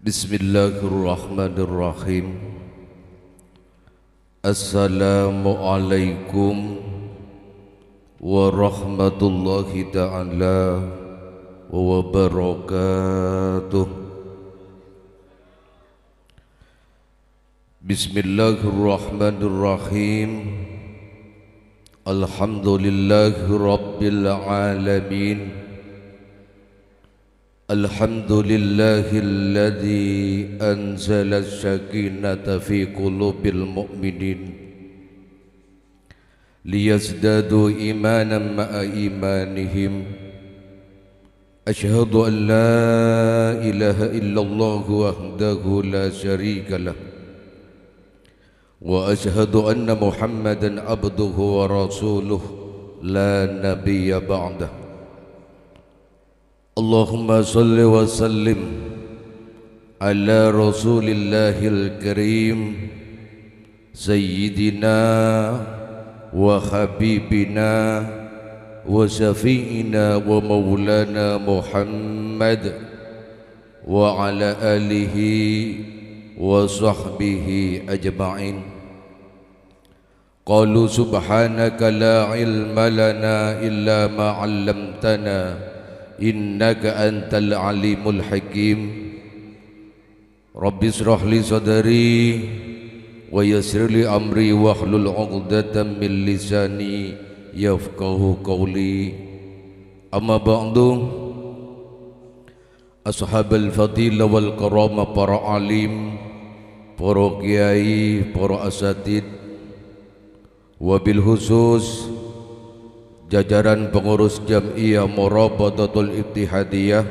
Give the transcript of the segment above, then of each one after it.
Bismillahirrahmanirrahim. Assalamualaikum warahmatullahi ta'ala wabarakatuh. Bismillahirrahmanirrahim. Alhamdulillahi rabbil alamin. Alhamdulillahilladzi anzala as-sakinata fi qulubil mu'minin liyazdadu imanan ma'a imanihim. Ashhadu an la ilaha illallah wahdahu la syarika lah wa ashhadu anna Muhammadan abduhu wa rasuluh la nabiyya ba'dah. Allahumma salli wa sallim ala rasulillahil karim sayyidina wa habibina wa syafi'ina wa maulana Muhammad wa ala alihi wa sahbihi ajma'in. Qalu subhanaka la ilma lana illa ma 'allamtana innaka antal alimul hakim. Rabbi israh li sadri wa yassir li amri wahlul 'uqdatam min lisani yafqahu qawli. Amma ba'du, ashabul fadilah wal karamah, para alim, para kiai, para asatid, wabil khusus jajaran pengurus Jam'iyah Murabatatul Ittihadiyah,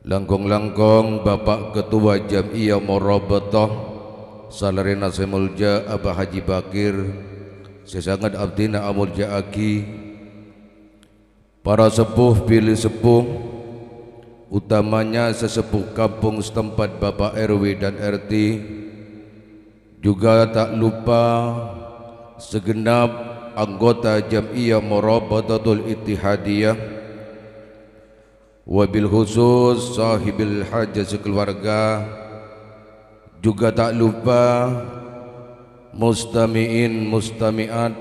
langkong-langkong Bapak Ketua Jam'iyah Murabatah Salarina Semulja Abah Haji Bakir, sesangat abdina amulja aki, para sepuh pilih sepuh, utamanya sesepuh kampung setempat Bapak RW dan RT, juga tak lupa segenap anggota Jam'iyah Murabatatul Ittihadiyah, wabil khusus sahibil hajah sekeluarga, juga tak lupa mustami'in mustami'at,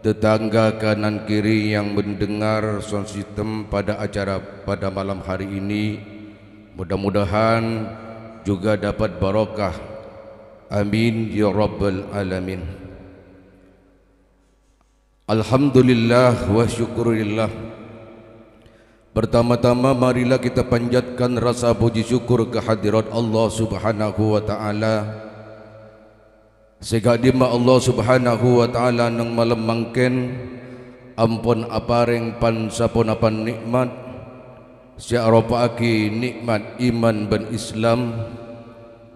tetangga kanan kiri yang mendengar sound system pada acara pada malam hari ini. Mudah-mudahan juga dapat barakah, amin ya rabbal alamin. Alhamdulillah wa syukurillah. Pertama-tama marilah kita panjatkan rasa puji syukur kehadirat Allah Subhanahu wa taala. Segadima Allah Subhanahu wa taala nang malam mangken ampun apareng pan sapun apan nikmat syarapaki nikmat iman dan Islam,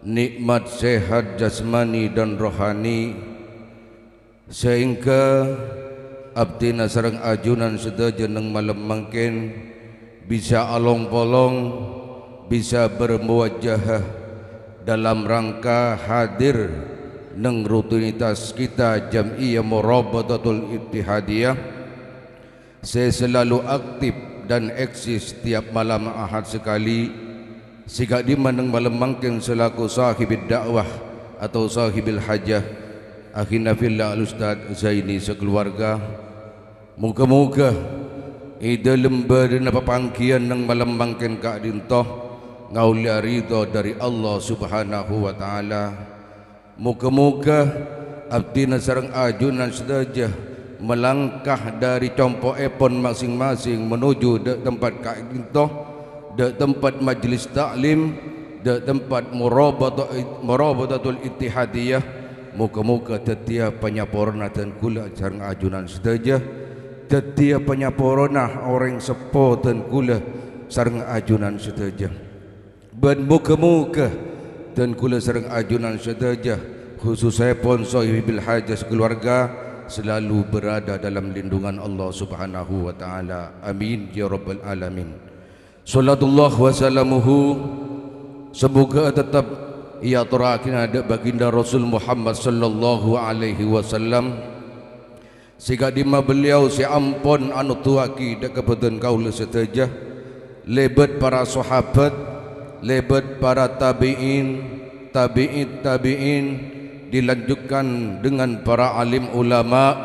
nikmat sehat jasmani dan rohani, sehingga abdina sareng ajunan sedaja nang malam mangken bisa along-polong, bisa bermuwajahah dalam rangka hadir nang rutinitas kita Jam'iyah Murabatatul Ittihadiyah. Saya selalu aktif dan eksis setiap malam Ahad sekali, sehingga di manang malam mangken selaku sahibid dakwah atau sahibil hajah akhina fillah al-ustaz Zaini sekeluarga. Moga-moga dalam badan papangkian nang malam mangken ka dintoh ngaulia ridha dari Allah Subhanahu wa taala. Moga-moga abdina sareng ajunan sedaja melangkah dari compo epon masing-masing menuju de tempat ka dintoh, de tempat majlis taklim, de tempat Murabatatul Ittihadiyah. Moga-moga setiap penyaporna dan kula sareng ajunan sedaja, setiap penyaporna orang sepo dan kula sareng ajunan sedaja, dan moga-moga dan kula sareng ajunan sedaja khususnya pun sahibil hajah keluarga selalu berada dalam lindungan Allah Subhanahu wa taala, amin ya rabbal alamin. Sallallahu wa salamuhu, semoga tetap ia terakin ada baginda Rasul Muhammad sallallahu alaihi wasallam, sehingga dima beliau si ampun anu tuaki dak kebetulan kaula setajah lebet para sahabat lebet para tabi'in, tabi'in, dilanjutkan dengan para alim ulama,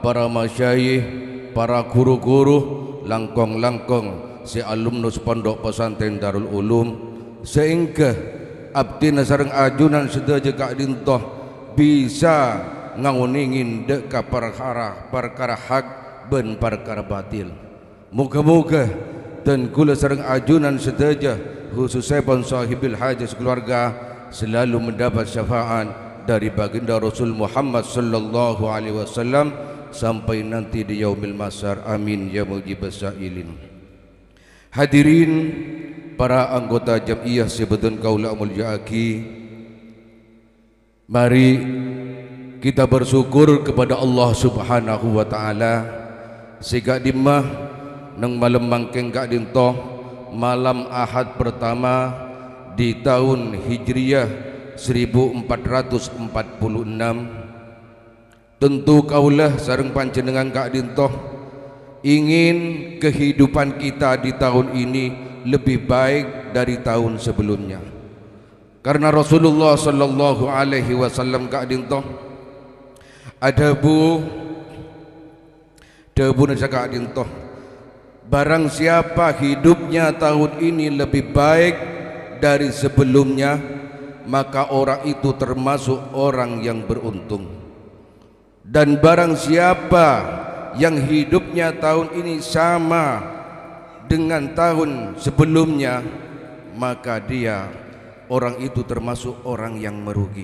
para masyayikh, para guru-guru, langkong-langkong si alumnus pondok pesantren Darul Ulum, sehingga abdi nasareng ajunan sedaya kak dintoh bisa nganguningin deka perkara hak ben perkara batil. Moga-moga dan kula sareng ajunan sedaya khususnya pun sahibil hajat keluarga selalu mendapat syafaat dari baginda Rasul Muhammad sallallahu alaihi wasallam sampai nanti di yaumil masar. Amin ya mujibas sa'ilin. Hadirin para anggota jamiah sebetun kaula mulyaki, mari kita bersyukur kepada Allah Subhanahu wa taala sehingga dimah nang malam mangkeng kak dintoh malam Ahad pertama di tahun Hijriyah 1446. Tentu kaulah sareng panjenengan kak dintoh ingin kehidupan kita di tahun ini lebih baik dari tahun sebelumnya, karena Rasulullah sallallahu alaihi wasallam kak dintoh ada bu nasa kak dintoh, barang siapa hidupnya tahun ini lebih baik dari sebelumnya, maka orang itu termasuk orang yang beruntung. Dan barang siapa yang hidupnya tahun ini sama dengan tahun sebelumnya, maka dia orang itu termasuk orang yang merugi.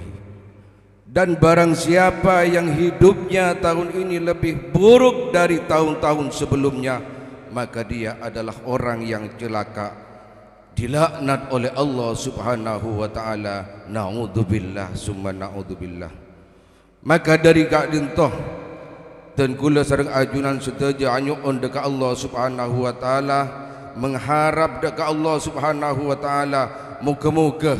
Dan barang siapa yang hidupnya tahun ini lebih buruk dari tahun-tahun sebelumnya, maka dia adalah orang yang celaka, dilaknat oleh Allah Subhanahu wa taala. Naudzubillah summa naudzubillah. Maka dari kak dintoh dan kula sareng ajunan sedaya anyuun dekat Allah Subhanahu wa taala, mengharap dekat Allah Subhanahu wa taala moga-moga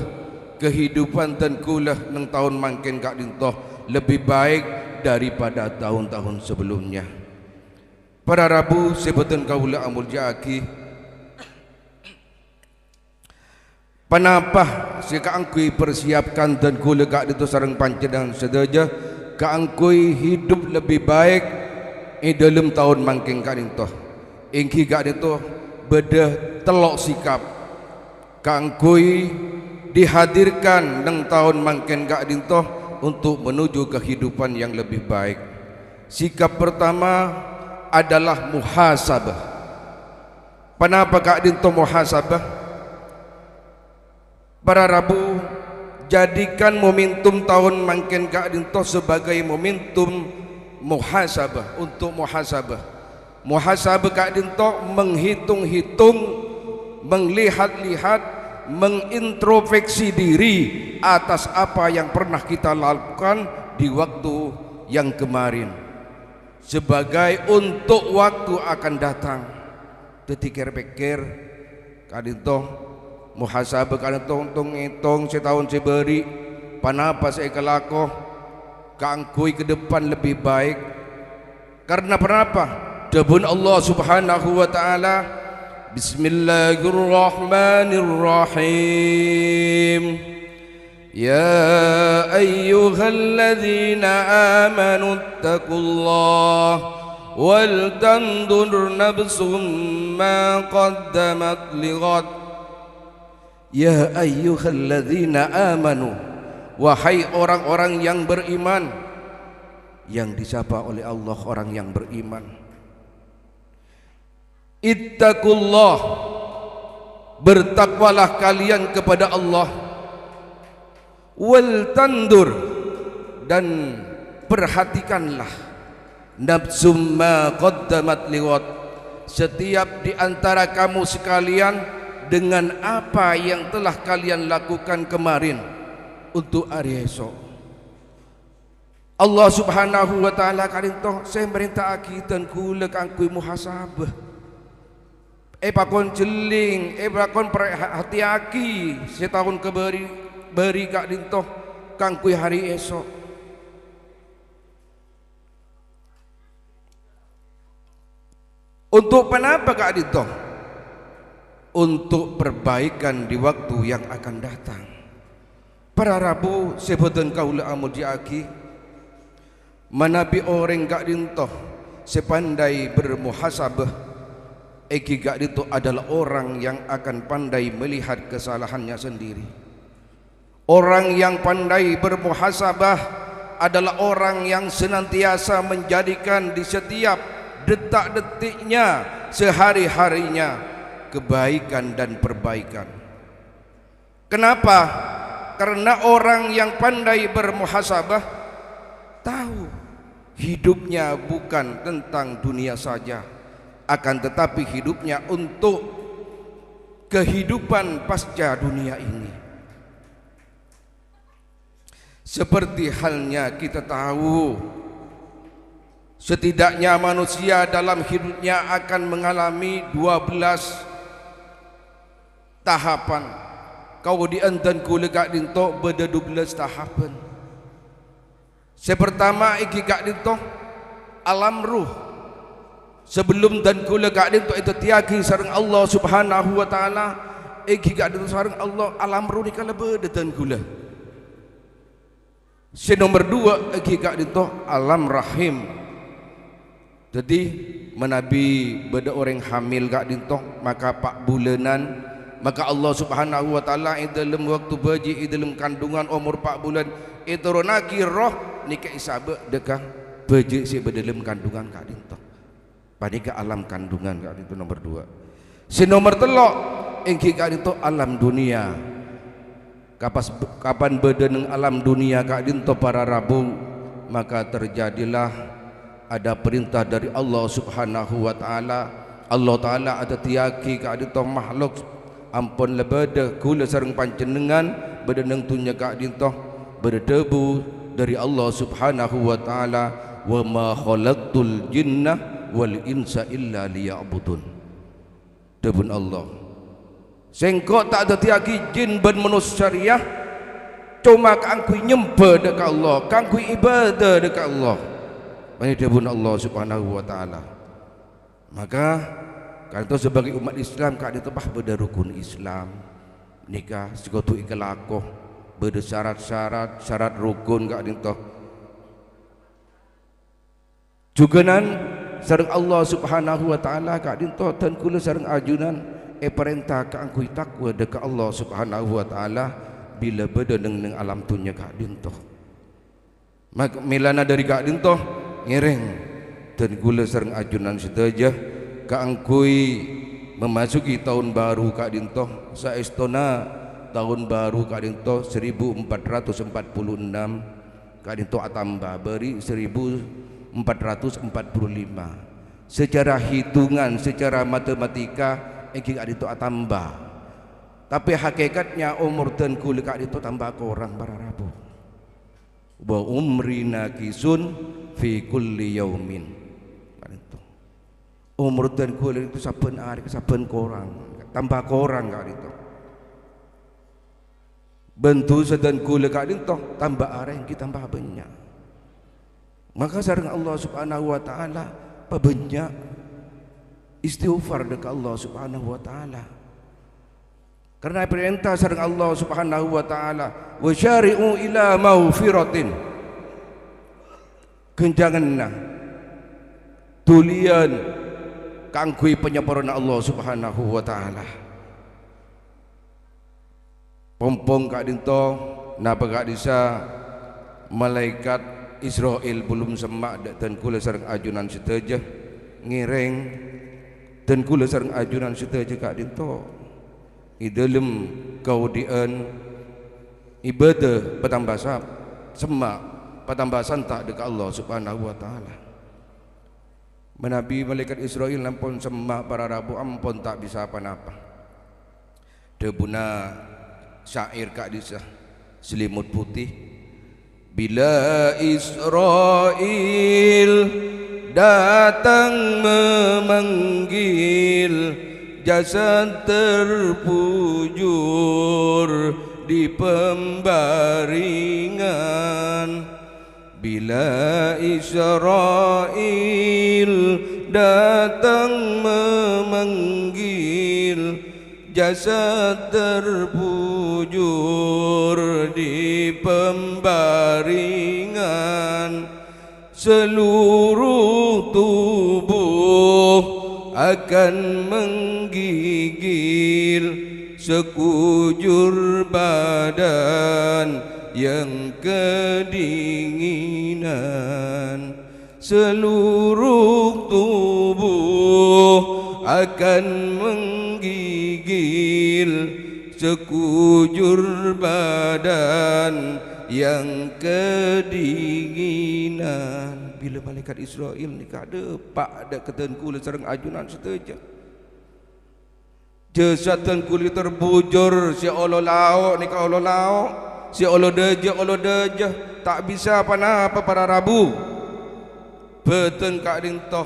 kehidupan dan kula nang tahun mangken kak dintoh lebih baik daripada tahun-tahun sebelumnya. Para Rabu sebetun kaula amul jaki, panapah si kaangkui persiapkan dan kula kak dintoh sareng panjenengan sedaya kaangkui hidup lebih baik dalam tahun mangken kak dintoh. Ingki kak dintoh beda telok sikap kaangkui dihadirkan nang tahun mangken kak dintoh untuk menuju kehidupan yang lebih baik. Sikap pertama adalah muhasabah. Kenapa kak dintoh muhasabah? Para Rabu, jadikan momentum tahun mangken kak dintoh sebagai momentum muhasabah, untuk muhasabah. Muhasabah kak dintoh menghitung-hitung, melihat-lihat, mengintrospeksi diri atas apa yang pernah kita lakukan di waktu yang kemarin, sebagai untuk waktu akan datang. Dipikir-pikir kadintoh muhasabah kadintoh untuk ngitung setahun seberi panapa saya kelako kaangkui ke depan lebih baik. Karena kenapa? Debun Allah Subhanahu wa taala, Bismillahirrahmanirrahim. Ya ayyuhalladzina amanu ittaqullah wal tandur nafsum ma qaddamat lighad. Ya ayyuhalladzina amanu, wahai orang-orang yang beriman, yang disapa oleh Allah orang yang beriman. Ittaqullah, bertakwalah kalian kepada Allah. Wal tandur, dan perhatikanlah nafsum ma qaddamat liwat, setiap di antara kamu sekalian dengan apa yang telah kalian lakukan kemarin untuk hari esok. Allah Subhanahu wa taala karintoh saya merintah akidan kula kangkui muhasabah. Pakon jeling, pakon hati-hati setahun beri kak dintoh kangkui hari esok. Untuk kenapa kak dintoh? untuk perbaikan di waktu yang akan datang. Para Rabu sebutan kaula amudi aki manabi orang gak dintoh sepandai bermuhasabah. Eki gak dintoh adalah orang yang akan pandai melihat kesalahannya sendiri. Orang yang pandai bermuhasabah adalah orang yang senantiasa menjadikan di setiap detak-detiknya, sehari-harinya kebaikan dan perbaikan. Kenapa? Karena orang yang pandai bermuhasabah tahu hidupnya bukan tentang dunia saja, akan tetapi hidupnya untuk kehidupan pasca dunia ini. Seperti halnya kita tahu, setidaknya manusia dalam hidupnya akan mengalami 12 tahapan. Kau diantan ku legak dinto beda 12 tahapan. Sepertama iki gak dinto alam ruh. Sebelum dan ku legak dinto itu tiagi sareng Allah Subhanahu wa taala, iki gak dinto sareng Allah alam ruh dikala beda dan kula. Nomor 2 iki gak dinto alam rahim. Jadi menabi beda orang hamil gak dinto maka 4 bulanan, maka Allah Subhanahu wa taala dalam waktu bayi dalam kandungan umur 4 bulan itu ronaki roh nikah isabe dekah bayi si dalam kandungan gak dinto. Panika alam kandungan gak dinto nomor 2. Nomor 3 iki gak dinto alam dunia. Kapan beda neng alam dunia gak dinto para Rabu, maka terjadilah ada perintah dari Allah Subhanahu wa taala. Allah taala ada tiaki ka adito makhluk ampun lebeda kula sareng panjenengan beda nang tunya ka adito berdebu dari Allah Subhanahu wa taala, wa ma khalaqtul jinna wal insa illa liya'budun. Debun Allah sengko tak ada tiaki jin ben manusia syariah cuma kangkui nyembah dekat Allah, kangkui ibadah dekat Allah. Ini debun Allah Subhanahu wa taala. Maka kalau itu sebagai umat Islam kak itu bah beda rukun Islam, nikah segotu ikelakoh beda syarat rukun kak itu. Juga nan sareng Allah Subhanahu wa taala kak itu dan kula sareng ajunan perintah kak angkui takwa dekat Allah Subhanahu wa taala bila beda neng alam tunya kak itu. Maka milana dari kak itu ngereng dan gula sareng ajunan sedaya kaangkui memasuki tahun baru kak dinto saestona tahun baru kak dinto 1446 kak dinto atamba beri 1445 secara hitungan secara matematika iki kak dinto atamba, tapi hakikatnya umur dan gula kak dinto tambah korang para Rabu. Wa umrina kisun fi kulli yaumin. Umur dan kulit itu saben hari saben korang tambah korang kak itu. Bentu sedan kulit kak itu tambah hari kita tambah banyak. Maka sareng Allah Subhanahu wa taala pabanyak istighfar dekat Allah Subhanahu wa taala. Karena perintah sareng Allah Subhanahu wa taala, wa syari'u ila maghfiratin. Kenjanganna tulian kangkui penyampurna Allah Subhanahu wa taala. Pompong kak dinto napa kak disa malaikat Israel belum semak dan kula sareng ajunan seteja ngireng dan kula sareng ajunan seteja kak dinto i dalam kaudian ibadah petambasap semak petambah tak dekat Allah Subhanahu wa taala. Menabi malaikat Israel lampun semak para Rabu ampun tak bisa apa-apa. Debuna syair kak disa selimut putih. Bila Israel datang memanggil, jasad terpujur di pembaringan. Bila Israel datang memanggil, jasad terbujur di pembaringan, seluruh tubuh akan menggigil, sekujur badan yang kedinginan, seluruh tubuh akan menggigil, sekujur badan yang kedinginan. Bila malaikat Israel ni kada pak ada ketengku le sareng ajunan seteja. Jasad kulit terbujur si olo lauk ni ka olo lauk, si olo deja tak bisa apa-apa para rabu. Beten kak dintoh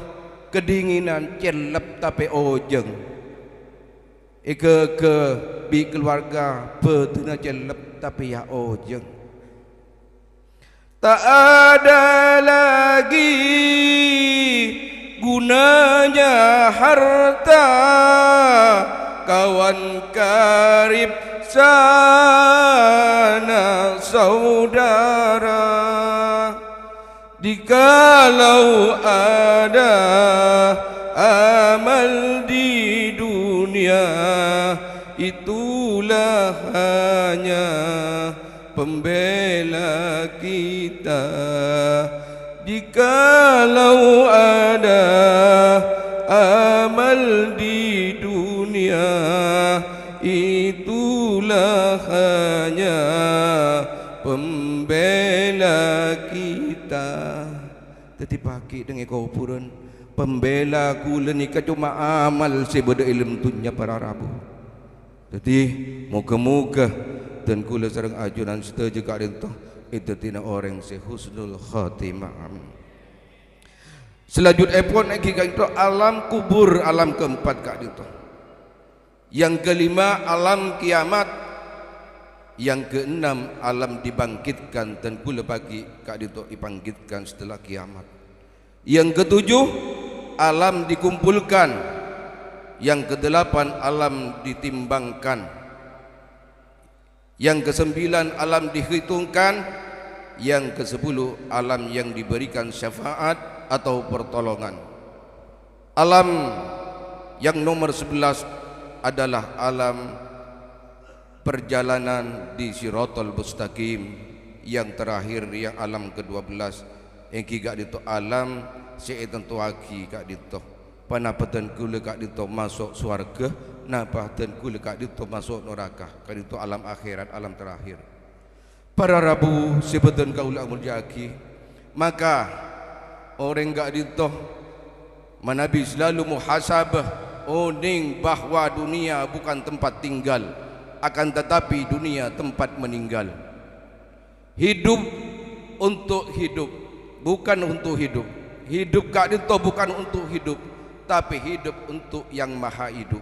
kedinginan celep tapi ojeng. Ike ke bi keluarga beten celep tapi ya ojeng. Tak ada lagi gunanya harta, kawan karib sanak saudara. Jikalau ada amal di dunia, itulah hanya pembela kita. Jikalau ada amal di dunia, itulah hanya pembela kita. Tadi pagi dengan kau purun pembela kula ni cuma amal sebeda ilmu dunia para rabu. Jadi moga-moga dan kula sareng ajunan setuju kak dintoh itu tina orang sehusnul khatimah. Amin. Selanjutnya pun lagi kak dintoh alam kubur, alam keempat kak dintoh. Yang kelima alam kiamat. Yang keenam alam dibangkitkan dan kula pagi kak dintoh dibangkitkan setelah kiamat. Yang ketujuh alam dikumpulkan. Yang kedelapan alam ditimbangkan. Yang kesembilan alam dihitungkan. Yang kesepuluh alam yang diberikan syafaat atau pertolongan. Alam yang nomor 11 adalah alam perjalanan di Siratal Mustaqim. Yang terakhir yang alam ke-12 yang kigak dito alam seetan tuaki kak dito panapatan kula kak dito masuk surga, napatan kula kak dito masuk neraka. Kak dito alam akhirat, alam terakhir. Para rabu sebetan kaula muljaki, maka orang kak dito manabi selalu muhasabah oning bahwa dunia bukan tempat tinggal, akan tetapi dunia tempat meninggal. Hidup untuk hidup, bukan untuk hidup. Hidup kak dito bukan untuk hidup, tapi hidup untuk yang maha hidup.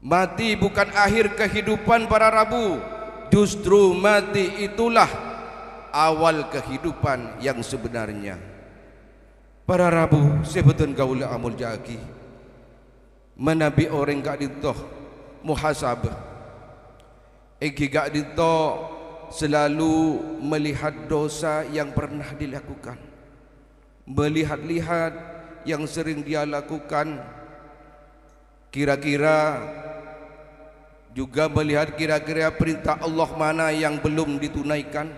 Mati bukan akhir kehidupan para rabu, justru mati itulah awal kehidupan yang sebenarnya. Para rabu sebetul kaula amul jaki menabi orang kak dito muhasabah. Eki kak dito selalu melihat dosa yang pernah dilakukan, melihat-lihat yang sering dia lakukan, kira-kira juga melihat kira-kira perintah Allah mana yang belum ditunaikan.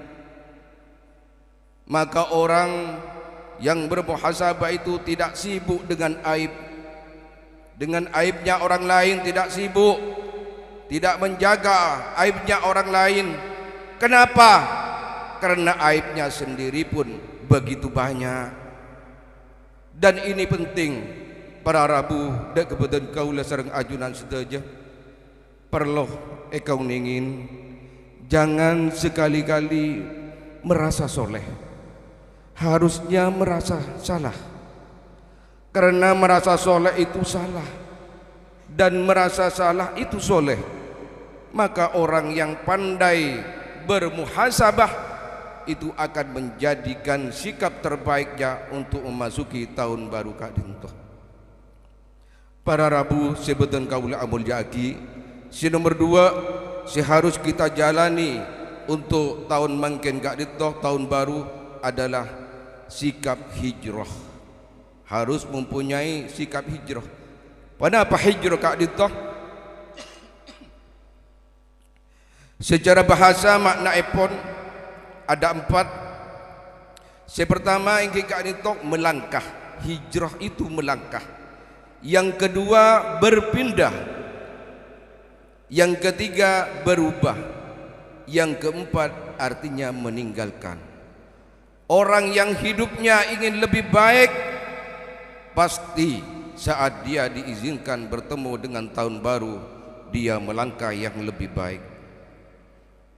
Maka orang yang bermuhasabah itu tidak sibuk dengan aib, dengan aibnya orang lain tidak sibuk, tidak menjaga aibnya orang lain. Kenapa? Karena aibnya sendiri pun begitu banyak. Dan ini penting para rabu dan kebetulan kaulah sareng ajunan sedaja. Perlu ekau ningin jangan sekali-kali merasa soleh. Harusnya merasa salah. Karena merasa soleh itu salah dan merasa salah itu soleh. Maka orang yang pandai bermuhasabah itu akan menjadikan sikap terbaiknya untuk memasuki tahun baru kak dintoh. Para Rabu sebetul kaula amul jaki. Si nomor 2, si harus kita jalani untuk tahun mangken gak ditoh tahun baru adalah sikap hijrah. Harus mempunyai sikap hijrah. Kenapa hijrah kak ditoh? Secara bahasa makna epon ada 4. Yang pertama yang kak ditoh melangkah. Hijrah itu melangkah. Yang kedua berpindah. Yang ketiga berubah. Yang keempat artinya meninggalkan. Orang yang hidupnya ingin lebih baik, pasti saat dia diizinkan bertemu dengan tahun baru, dia melangkah yang lebih baik.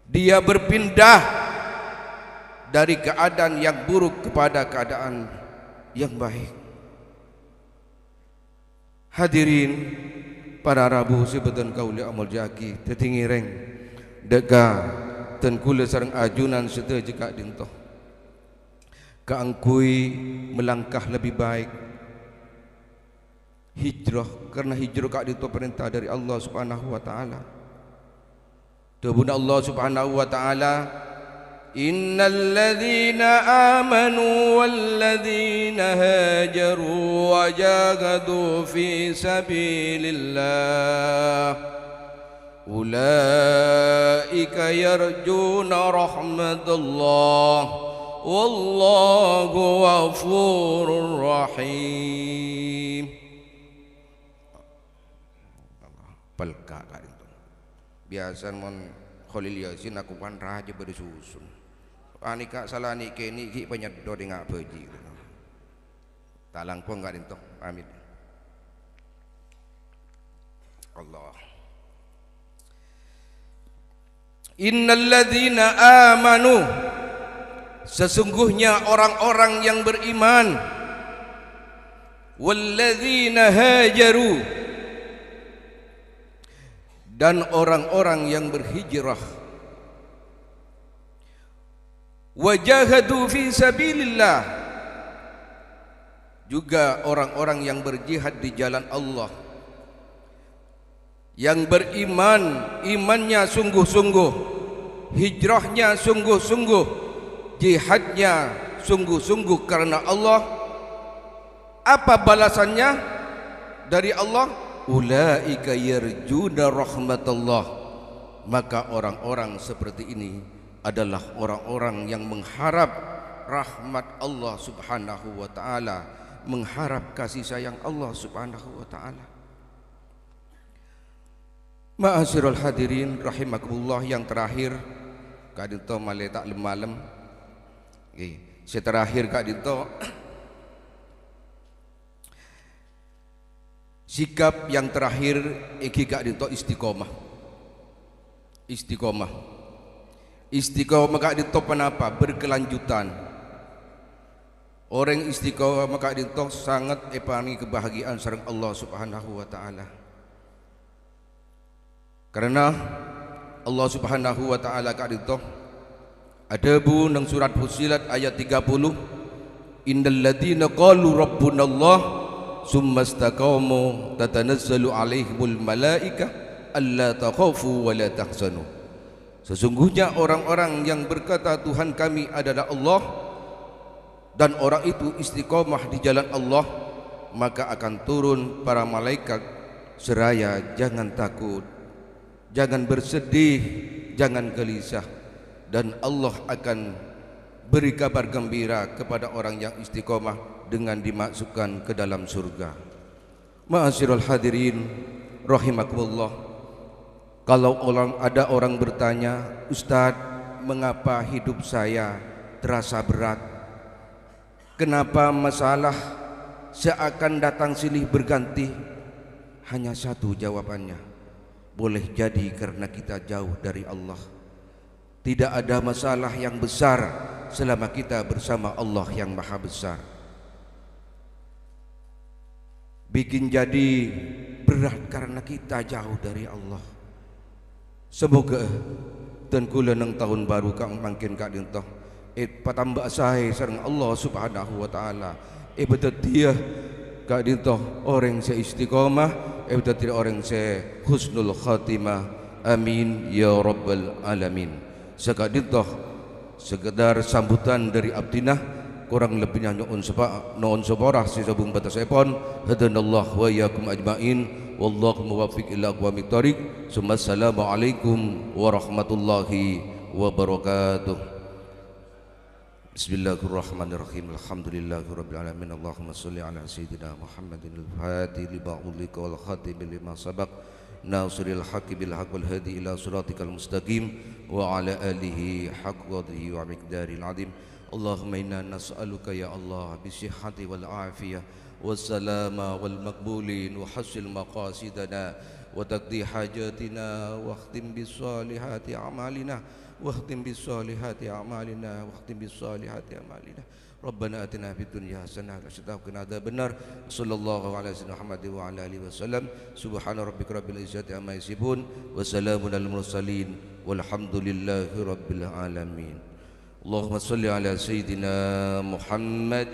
Dia berpindah dari keadaan yang buruk kepada keadaan yang baik. Hadirin para Rabu sebetul kaula amal jaki tetinggi reng dega ten kula sareng ajunan serta jika dintoh kaangkui melangkah lebih baik. Hijrah, karena hijrah kak dintoh perintah dari Allah Subhanahu wa taala. Tebuna Allah Subhanahu wa taala, innal ladzina amanu wal ladzina hajaru wa jahadu fi sabilillah ulaika yarjuna rahmatullah wallahu ghafurur rahim. Pelka kak itu biasa mon Khalil Yasin aku kan raja bersusun anika salah nike niki penyedo di ngak beji talang pun gak dintok. Amin. Allah. Innal ladzina amanu, sesungguhnya orang-orang yang beriman, wal ladzina hajaru, dan orang-orang yang berhijrah, wajahadu fi sabilillah, juga orang-orang yang berjihad di jalan Allah, yang beriman, imannya sungguh-sungguh, hijrahnya sungguh-sungguh, jihadnya sungguh-sungguh karena Allah. Apa balasannya dari Allah? Ulaika yarjuna rahmatullah, maka orang-orang seperti ini adalah orang-orang yang mengharap rahmat Allah Subhanahu wa taala, mengharap kasih sayang Allah Subhanahu wa taala. Ma'asyiral hadirin rahimakumullah, yang terakhir Kak Dinto malai tak malam. Terakhir Kak Dinto, sikap yang terakhir iki Kak Dinto istiqomah. Istiqomah. Istiqomah Kak Dinto kenapa? Berkelanjutan. Orang istiqomah Kak Dinto sangat epani kebahagiaan sareng Allah Subhanahu wa taala. Karena Allah Subhanahu wa taala Kak Dinto adabu nang surat Fussilat ayat 30, innal ladzina qalu rabbunallah summa istaqamu tatanazzalu alaihimul malaika alla takhafu wa la tahzanu. Sesungguhnya orang-orang yang berkata Tuhan kami adalah Allah, dan orang itu istiqomah di jalan Allah, maka akan turun para malaikat seraya jangan takut, jangan bersedih, jangan gelisah, dan Allah akan beri kabar gembira kepada orang yang istiqomah dengan dimasukkan ke dalam surga. Ma'asyiral hadirin rahimakumullah, kalau ada orang bertanya, Ustaz, mengapa hidup saya terasa berat? Kenapa masalah seakan datang silih berganti? Hanya satu jawabannya, boleh jadi karena kita jauh dari Allah. Tidak ada masalah yang besar selama kita bersama Allah yang Maha Besar. Bikin jadi berat karena kita jauh dari Allah. Semoga dan kula nang tahun baru kang mangkin Kak Dinto patambak sae sareng Allah Subhanahu wa taala betul dia Kak dito orang se istiqomah, tidak orang se husnul khatimah. Amin ya rabbal alamin. Sekak dito sekedar sambutan dari abdinah, kurang lebihnya nuun seporah si sabung batas epon. Hadanallah wa yakum ajmain, wallahu muwaffiq ila aqwamit thoriq. Assalamualaikum warahmatullahi wabarakatuh. Bismillahirrahmanirrahim. Alhamdulillahirabbil alamin. Allahumma shalli ala sayyidina Muhammadin al-fatih lima ulika wal khatim lima sabaq nasiril haqqi bil haqq wal hadi ila siratikal mustaqim wa ala alihi haqq qadrihi wa miqdaril azim. Allahumma inna nas'aluka ya Allah bisihhati wal afiyah wassalama wal maqbulin wa hasil maqasidana wa taqdi hajatina wa khtim bis salihati a'malina واختم بالصالحات أعمالنا واختم بالصالحات أعمالنا ربنا آتنا في الدنيا حسنة وقنا عذاب النار صلى الله على سيدنا محمد وعلى آله وسلم سبحان ربك رب العزة عما يصفون وسلام على المرسلين والحمد لله رب العالمين اللهم صل على سيدنا محمد